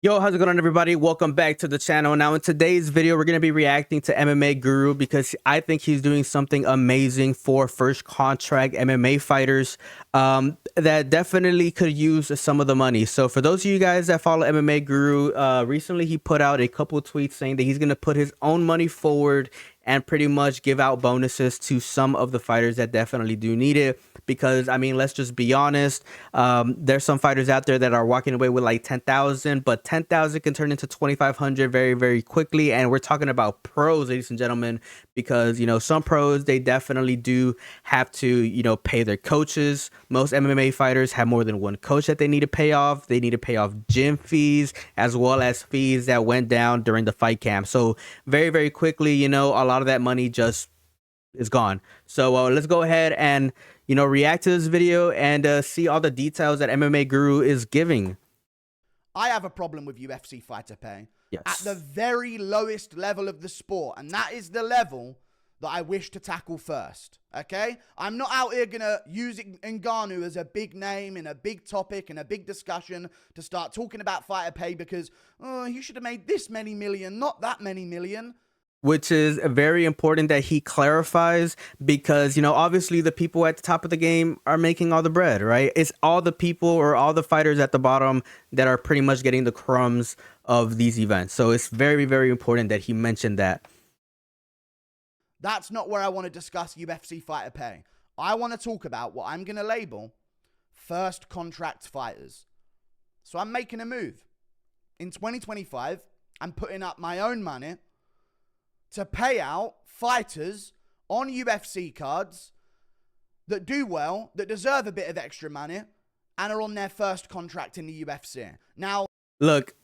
Yo, how's it going on, everybody? Welcome back to the channel. Now, in today's video, we're going to be reacting to MMA Guru because I think he's doing something amazing for first contract MMA fighters that definitely could use some of the money. So for those of you guys that follow MMA Guru, recently he put out a couple of tweets saying that he's going to put his own money forward and pretty much give out bonuses to some of the fighters that definitely do need it. Because, I mean, let's just be honest. There's some fighters out there that are walking away with like 10,000, but 10,000 can turn into 2,500 very, very quickly. And we're talking about pros, ladies and gentlemen, because, you know, some pros, they definitely do have to, you know, pay their coaches. Most MMA fighters have more than one coach that they need to pay off. They need to pay off gym fees as well as fees that went down during the fight camp. So very, very quickly, you know, a lot of that money just is gone. So let's go ahead and, you know, react to this video and see all the details that MMA Guru is giving. I have a problem with UFC fighter pay. Yes. At the very lowest level of the sport, and that is the level that I wish to tackle first, okay? I'm not out here going to use Ngannou as a big name and a big topic and a big discussion to start talking about fighter pay because, oh, you should have made this many million, not that many million. Which is very important that he clarifies because, you know, obviously the people at the top of the game are making all the bread, right? It's all the people or all the fighters at the bottom that are pretty much getting the crumbs of these events. So it's very, very important that he mentioned that. That's not where I want to discuss UFC fighter pay. I want to talk about what I'm going to label first contract fighters. So I'm making a move. In 2025, I'm putting up my own money to pay out fighters on UFC cards that do well, that deserve a bit of extra money, and are on their first contract in the UFC. Now, look,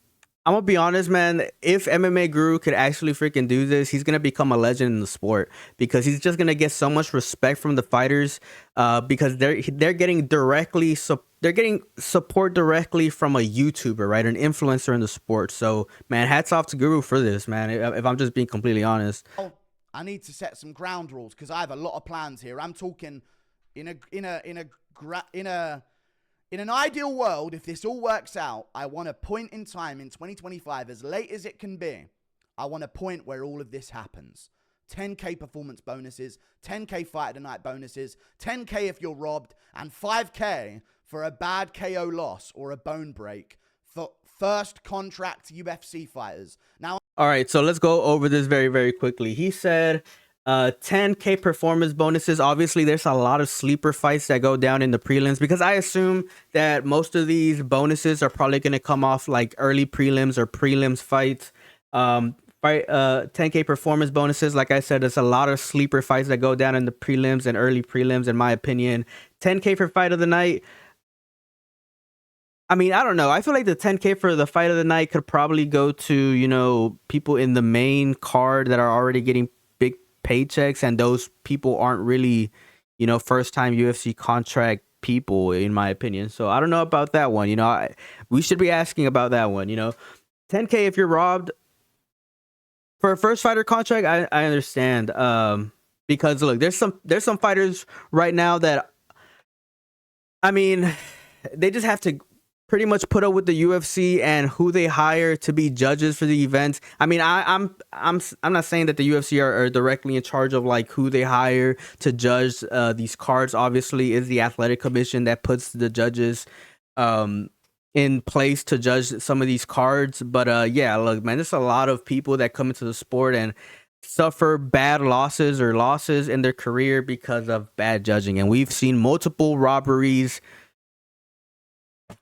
I'm gonna be honest, man. If MMA Guru could actually freaking do this, he's gonna become a legend in the sport because he's just gonna get so much respect from the fighters because they're getting support directly from a YouTuber, right? An influencer in the sport. So, man, hats off to Guru for this, man. If I'm just being completely honest. I need to set some ground rules because I have a lot of plans here. I'm talking in an ideal world, if this all works out, I want a point in time in 2025, as late as it can be. I want a point where all of this happens. 10K performance bonuses, 10K fight of the night bonuses, 10K if you're robbed, and 5K for a bad KO loss or a bone break for first contract UFC fighters. Now, all right, so let's go over this very, very quickly. He said 10K performance bonuses. Obviously, there's a lot of sleeper fights that go down in the prelims because I assume that most of these bonuses are probably going to come off like early prelims or prelims fights. 10K performance bonuses, like I said, there's a lot of sleeper fights that go down in the prelims and early prelims, in my opinion. 10K for fight of the night. I mean, I don't know. I feel like the 10K for the fight of the night could probably go to, you know, people in the main card that are already getting big paychecks, and those people aren't really, you know, first time UFC contract people, in my opinion. So I don't know about that one. You know, we should be asking about that one. You know, 10K if you're robbed for a first fighter contract, I understand. Because look, there's some fighters right now that, I mean, they just have to pretty much put up with the UFC and who they hire to be judges for the events. I mean, I'm not saying that the UFC are directly in charge of like who they hire to judge these cards. Obviously, is the athletic commission that puts the judges in place to judge some of these cards. But yeah, look, man, there's a lot of people that come into the sport and suffer bad losses or losses in their career because of bad judging, and we've seen multiple robberies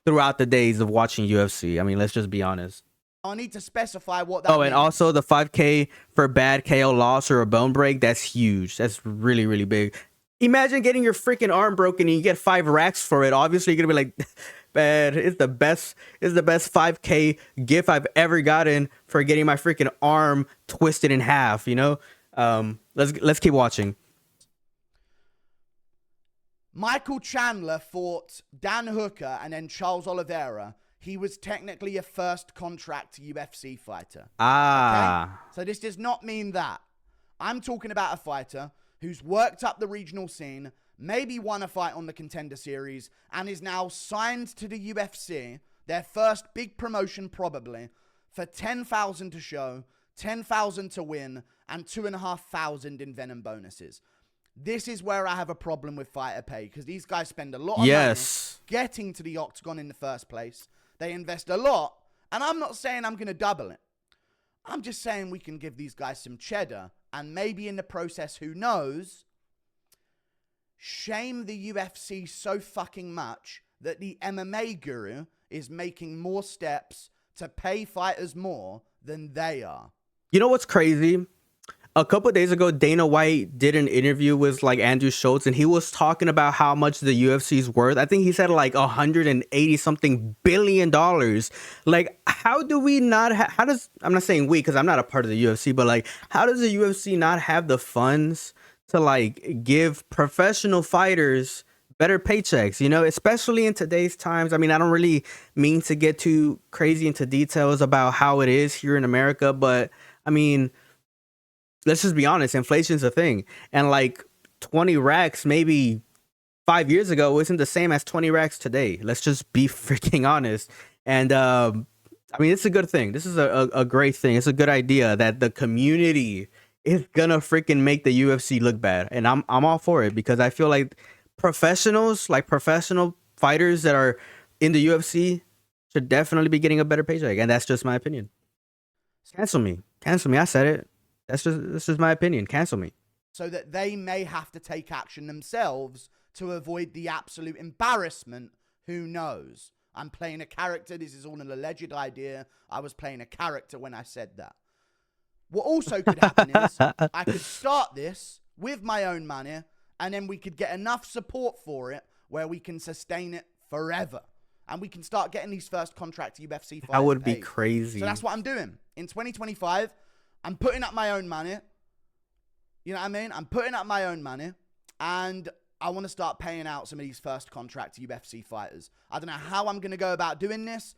throughout the days of watching UFC. I mean, let's just be honest. I need to specify what that means. And also the 5K for bad KO loss or a bone break, that's huge. That's really, really big. Imagine getting your freaking arm broken and you get 5 racks for it. Obviously, you're going to be like, man, it's the best 5K gift I've ever gotten for getting my freaking arm twisted in half, you know? Let's keep watching. Michael Chandler fought Dan Hooker and then Charles Oliveira. He was technically a first contract UFC fighter. Ah. Okay? So this does not mean that. I'm talking about a fighter who's worked up the regional scene, maybe won a fight on the Contender Series, and is now signed to the UFC Their first big promotion probably for 10,000 to show, 10,000 to win, and 2,500 in Venom bonuses. This is where I have a problem with fighter pay, because these guys spend a lot of money getting to the octagon in the first place. They invest a lot, and I'm not saying I'm going to double it. I'm just saying we can give these guys some cheddar, and maybe in the process, who knows, shame the UFC so fucking much that the MMA Guru is making more steps to pay fighters more than they are. You know what's crazy? A couple of days ago, Dana White did an interview with like Andrew Schultz, and he was talking about how much the UFC is worth. I think he said like 180 something billion dollars. Like, how do we not how does, I'm not saying we, because I'm not a part of the UFC, but like, how does the UFC not have the funds to like give professional fighters better paychecks, you know, especially in today's times? I mean, I don't really mean to get too crazy into details about how it is here in America, but I mean, let's just be honest, inflation's a thing. And like 20 racks maybe 5 years ago isn't the same as 20 racks today. Let's just be freaking honest. And I mean, it's a good thing. This is a great thing. It's a good idea that the community is gonna freaking make the UFC look bad. And I'm all for it, because I feel like professionals, like professional fighters that are in the UFC, should definitely be getting a better paycheck. And that's just my opinion. Cancel me. Cancel me. I said it. That's just my opinion. Cancel me. So that they may have to take action themselves to avoid the absolute embarrassment. Who knows? I'm playing a character. This is all an alleged idea. I was playing a character when I said that. What also could happen is I could start this with my own money, and then we could get enough support for it where we can sustain it forever. And we can start getting these first contract UFC fighters. That would be paid. crazy. So that's what I'm doing. In 2025, I'm putting up my own money. You know what I mean? I'm putting up my own money, and I want to start paying out some of these first contract UFC fighters. I don't know how I'm going to go about doing this.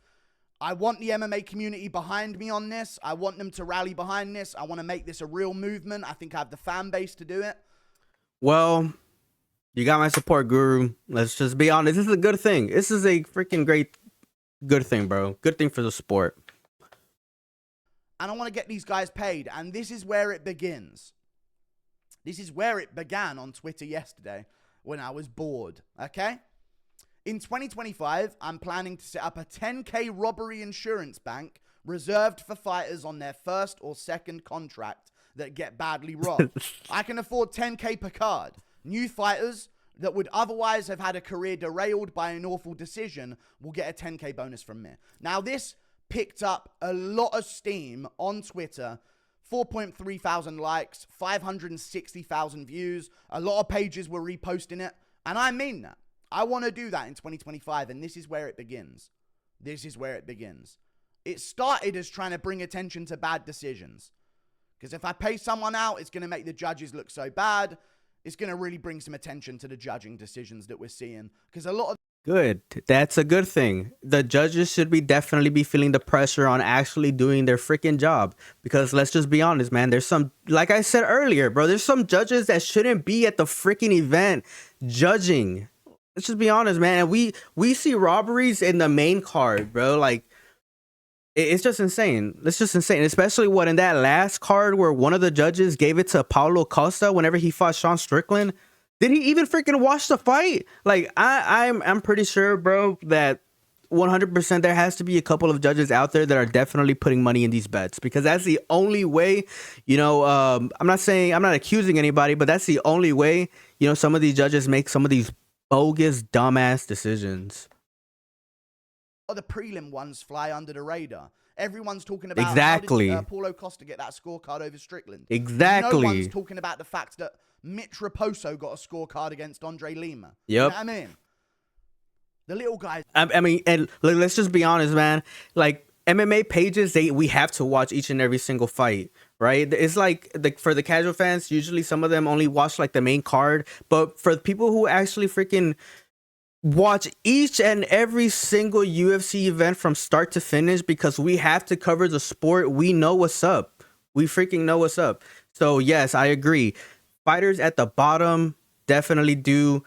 I want the MMA community behind me on this. I want them to rally behind this. I want to make this a real movement. I think I have the fan base to do it. Well, you got my support, Guru. Let's just be honest. This is a good thing. This is a freaking good thing, bro. Good thing for the sport. And I want to get these guys paid. And this is where it begins. This is where it began on Twitter yesterday when I was bored, okay? In 2025, I'm planning to set up a 10K robbery insurance bank reserved for fighters on their first or second contract that get badly robbed. I can afford 10K per card. New fighters that would otherwise have had a career derailed by an awful decision will get a 10K bonus from me. Now, this picked up a lot of steam on Twitter. 4.3 thousand likes, 560,000 views. A lot of pages were reposting it. And I mean that. I want to do that in 2025. And this is where it begins. This is where it begins. It started as trying to bring attention to bad decisions. Because if I pay someone out, it's going to make the judges look so bad. It's going to really bring some attention to the judging decisions that we're seeing. Because a lot of Good. That's a good thing. The judges should definitely be feeling the pressure on actually doing their freaking job. Because let's just be honest, man. There's some, like I said earlier, bro, there's some judges that shouldn't be at the freaking event judging. Let's just be honest, man. And we see robberies in the main card, bro. Like, it's just insane. It's just insane. Especially what in that last card where one of the judges gave it to Paulo Costa whenever he fought Sean Strickland. Did he even freaking watch the fight? Like, I'm pretty sure, bro, that 100% there has to be a couple of judges out there that are definitely putting money in these bets, because that's the only way, you know, I'm not accusing anybody, but that's the only way, you know, some of these judges make some of these bogus, dumbass decisions. the prelim ones fly under the radar. Everyone's talking about exactly how did Paulo Costa get that scorecard over Strickland. Exactly. No one's talking about the fact that Mitch Raposo got a scorecard against Andre Lima. Yep. You know what I mean? The little guys. I mean, and let's just be honest, man. Like, MMA pages, we have to watch each and every single fight, right? It's like for the casual fans, usually some of them only watch like the main card, but for people who actually freaking watch each and every single UFC event from start to finish, because we have to cover the sport, we know what's up. We freaking know what's up. So yes, I agree. Fighters at the bottom definitely do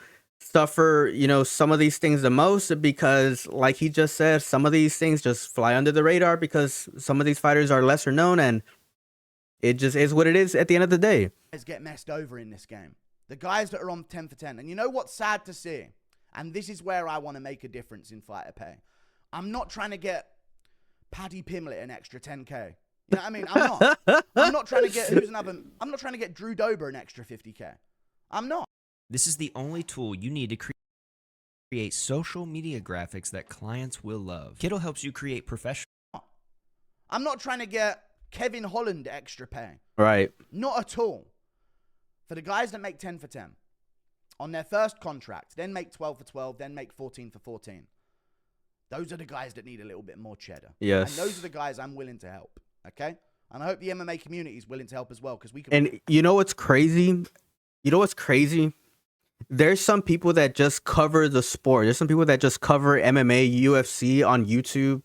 suffer, you know, some of these things the most because, like he just said, some of these things just fly under the radar because some of these fighters are lesser known, and it just is what it is at the end of the day. Get messed over in this game. The guys that are on 10 for 10. And you know what's sad to see? And this is where I want to make a difference in fighter pay. I'm not trying to get Paddy Pimlet an extra 10K. You know what I mean? I'm not. I'm not trying to get I'm not trying to get Drew Dober an extra 50K. I'm not. This is the only tool you need to create social media graphics that clients will love. Kittle helps you create professional. I'm not trying to get Kevin Holland extra pay. Right. Not at all. For the guys that make 10 for 10 on their first contract, then make 12 for 12, then make 14 for 14. Those are the guys that need a little bit more cheddar. Yes. And those are the guys I'm willing to help. Okay? And I hope the MMA community is willing to help as well, because we can. And you know what's crazy? You know what's crazy? There's some people that just cover the sport. There's some people that just cover MMA, UFC on YouTube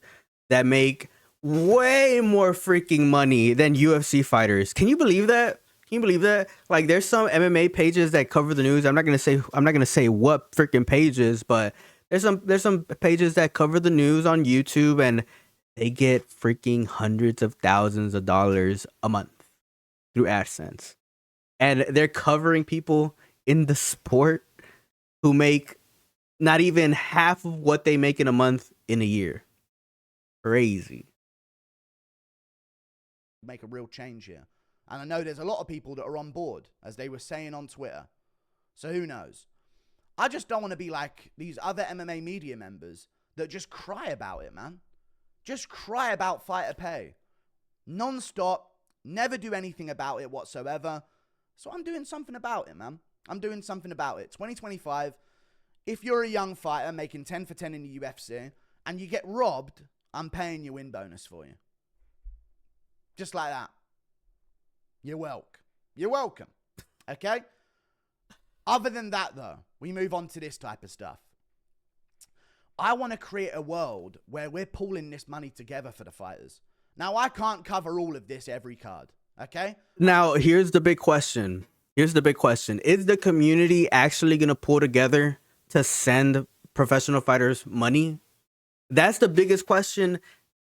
that make way more freaking money than UFC fighters. Can you believe that? Can you believe that? Like, there's some MMA pages that cover the news. I'm not gonna say what freaking pages, but there's some pages that cover the news on YouTube, and they get freaking hundreds of thousands of dollars a month through AdSense, and they're covering people in the sport who make not even half of what they make in a month in a year. Crazy. Make a real change here. And I know there's a lot of people that are on board, as they were saying on Twitter. So who knows? I just don't want to be like these other MMA media members that just cry about it, man. Just cry about fighter pay. Non-stop. Never do anything about it whatsoever. So I'm doing something about it, man. I'm doing something about it. 2025, if you're a young fighter making 10 for 10 in the UFC and you get robbed, I'm paying your win bonus for you. Just like that. You're welcome. You're welcome. Okay? Other than that, though, we move on to this type of stuff. I want to create a world where we're pooling this money together for the fighters. Now, I can't cover all of this every card. Okay? Now, here's the big question. Is the community actually going to pull together to send professional fighters money? That's the biggest question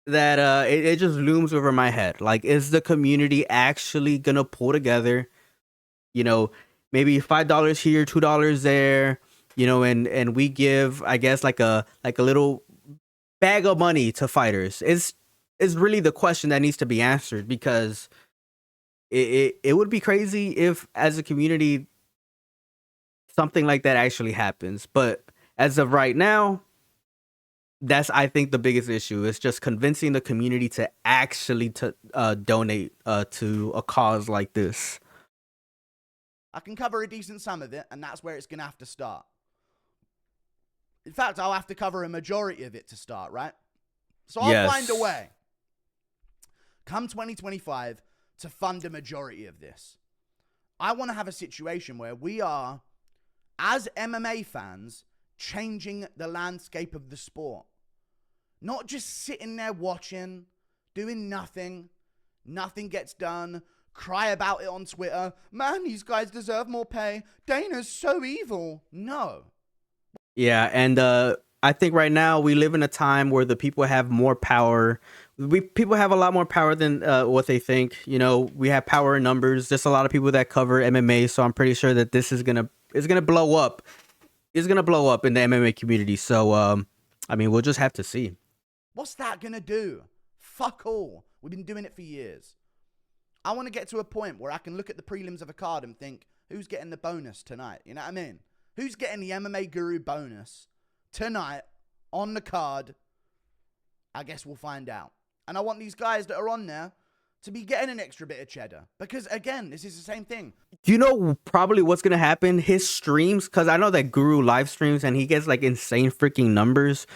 that it just looms over my head. Like, is the community actually going to pull together, you know, maybe $5 here, $2 there, you know, and we give, I guess, like a little bag of money to fighters? Is really the question that needs to be answered, because it would be crazy if, as a community, something like that actually happens. But as of right now, that's, I think, the biggest issue. It's just convincing the community to actually donate to a cause like this. I can cover a decent sum of it, and that's where it's going to have to start. In fact, I'll have to cover a majority of it to start, right? So I'll find a way, come 2025, to fund a majority of this. I want to have a situation where we are, as MMA fans, changing the landscape of the sport. Not just sitting there watching, doing nothing. Nothing gets done. Cry about it on Twitter. Man, these guys deserve more pay. Dana's so evil. No. Yeah, and I think right now we live in a time where the people have more power. People have a lot more power than what they think. You know, we have power in numbers. There's a lot of people that cover MMA, so I'm pretty sure that this is gonna blow up. It's gonna blow up in the MMA community. So I mean, we'll just have to see. What's that gonna do? Fuck all. We've been doing it for years. I want to get to a point where I can look at the prelims of a card and think, who's getting the bonus tonight? You know what I mean? Who's getting the MMA Guru bonus tonight on the card? I guess we'll find out. And I want these guys that are on there to be getting an extra bit of cheddar. Because, again, this is the same thing. You know probably what's going to happen? His streams, because I know that Guru live streams and he gets like insane freaking numbers.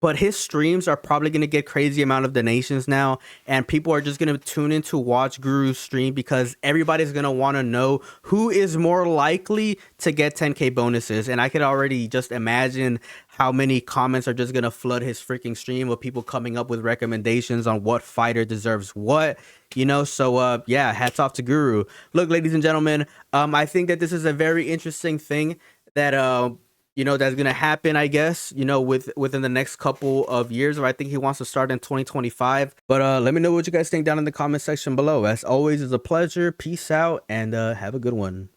But his streams are probably going to get crazy amount of donations now. And people are just going to tune in to watch Guru's stream because everybody's going to want to know who is more likely to get 10K bonuses. And I could already just imagine how many comments are just going to flood his freaking stream with people coming up with recommendations on what fighter deserves what, you know. So, yeah, hats off to Guru. Look, ladies and gentlemen, I think that this is a very interesting thing that you know, that's gonna happen, I guess, you know, within the next couple of years, or I think he wants to start in 2025. But let me know what you guys think down in the comment section below. As always, it's a pleasure. Peace out, and have a good one.